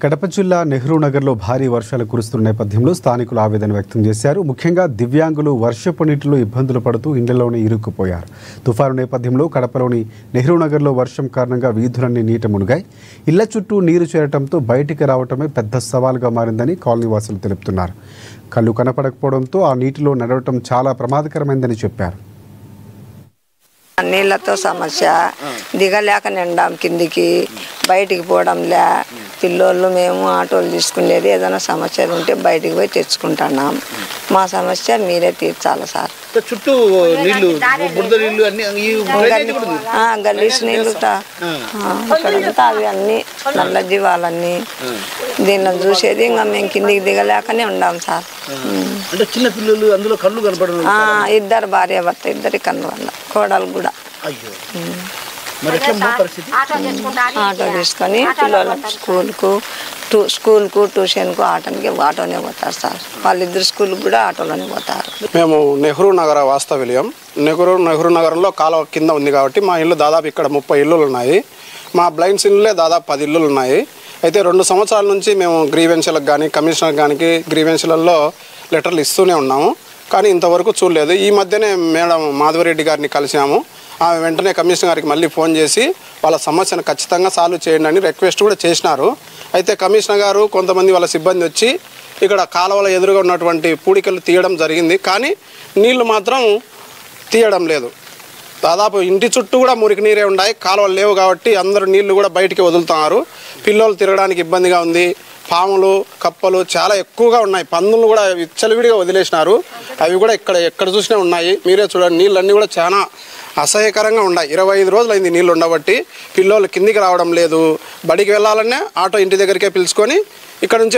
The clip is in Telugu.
కడప జిల్లా నెహ్రూ నగర్లో భారీ వర్షాలు కురుస్తున్న నేపథ్యంలో స్థానికులు ఆవేదన వ్యక్తం చేశారు. ముఖ్యంగా దివ్యాంగులు వర్షపు నీటిలో ఇబ్బందులు పడుతూ ఇళ్లలోనే ఇరుక్కుపోయారు. తుఫాను నేపథ్యంలో కడపలోని నెహ్రూ నగర్లో వర్షం కారణంగా వీధులన్నీ నీట మునిగాయి. ఇళ్ల చుట్టూ నీరు చేరటంతో బయటికి రావటమే పెద్ద సవాలుగా మారిందని కాలనీవాసులు తెలుపుతున్నారు. కళ్ళు కనపడకపోవడంతో ఆ నీటిలో నడవటం చాలా ప్రమాదకరమైందని చెప్పారు. నీళ్ళతో సమస్య, దిగలేక నిండాం కిందికి, బయటికి పోవడంలే. పిల్లోళ్ళు మేము ఆటోలు తీసుకునేది ఏదైనా సమస్యలు ఉంటే బయటికి పోయి తెచ్చుకుంటున్నాం. మా సమస్య మీరే తీర్చాలి సార్. చుట్టూ నీళ్లు, బురద నీళ్లు అన్ని గలీజ్ నీళ్ళు ఇక్కడంతా అవి అన్ని నల్ల జీవాలన్నీ. దీన్ని చూసేది ఇంకా మేము కిందికి దిగలేకనే ఉండాం సార్. అంటే చిన్న పిల్లలు అందులో కళ్ళు కనపడరు. ఇద్దరు భార్య భర్త, ఇద్దరి కన్ను వల్ల కోడలు కూడా. ఆటో తీసుకొని పిల్లలు స్కూల్కు ట్యూషన్కు ఆటోనే పోతారు సార్. వాళ్ళిద్దరు స్కూల్కి కూడా ఆటోలోనే పోతారు. మేము నెహ్రూ నగర వాస్తవ్యం. నెహ్రూ నగరంలో కాలువ కింద ఉంది కాబట్టి మా ఇల్లు దాదాపు ఇక్కడ 30 ఇల్లులు ఉన్నాయి. మా బ్లైండ్స్ ఇళ్ళే దాదాపు 10 ఇల్లులు ఉన్నాయి. అయితే 2 సంవత్సరాల నుంచి మేము గ్రీవెన్స్లకు కానీ కమిషనర్ కానీ గ్రీవెన్స్లలో లెటర్లు ఇస్తూనే ఉన్నాము, కానీ ఇంతవరకు చూడలేదు. ఈ మధ్యనే మేడం మాధవరెడ్డి గారిని కలిసాము. ఆమె వెంటనే కమిషనర్ గారికి మళ్ళీ ఫోన్ చేసి వాళ్ళ సమస్యను ఖచ్చితంగా సాల్వ్ చేయండి అని రిక్వెస్ట్ కూడా చేసినారు. అయితే కమిషనర్ గారు కొంతమంది వాళ్ళ సిబ్బంది వచ్చి ఇక్కడ కాలువల ఎదురుగా ఉన్నటువంటి పూడికలు తీయడం జరిగింది, కానీ నీళ్లు మాత్రం తీయడం లేదు. దాదాపు ఇంటి చుట్టూ కూడా మురికి నీరే ఉన్నాయి. కాలువలు లేవు కాబట్టి అందరూ నీళ్లు కూడా బయటికి వదులుతున్నారు. పిల్లలు తిరగడానికి ఇబ్బందిగా ఉంది. పాములు, కప్పలు చాలా ఎక్కువగా ఉన్నాయి. పందులు కూడా విచ్చలవిడిగా వదిలేసినారు. అవి కూడా ఎక్కడ చూసినా ఉన్నాయి. మీరే చూడండి, నీళ్ళన్నీ కూడా చాలా అసహ్యకరంగా ఉన్నాయి. 25 రోజులు అయింది నీళ్ళు ఉండబట్టి. పిల్లలు కిందికి రావడం లేదు. బడికి వెళ్ళాలనే ఆటో ఇంటి దగ్గరికే పిలుచుకొని ఇక్కడ నుంచి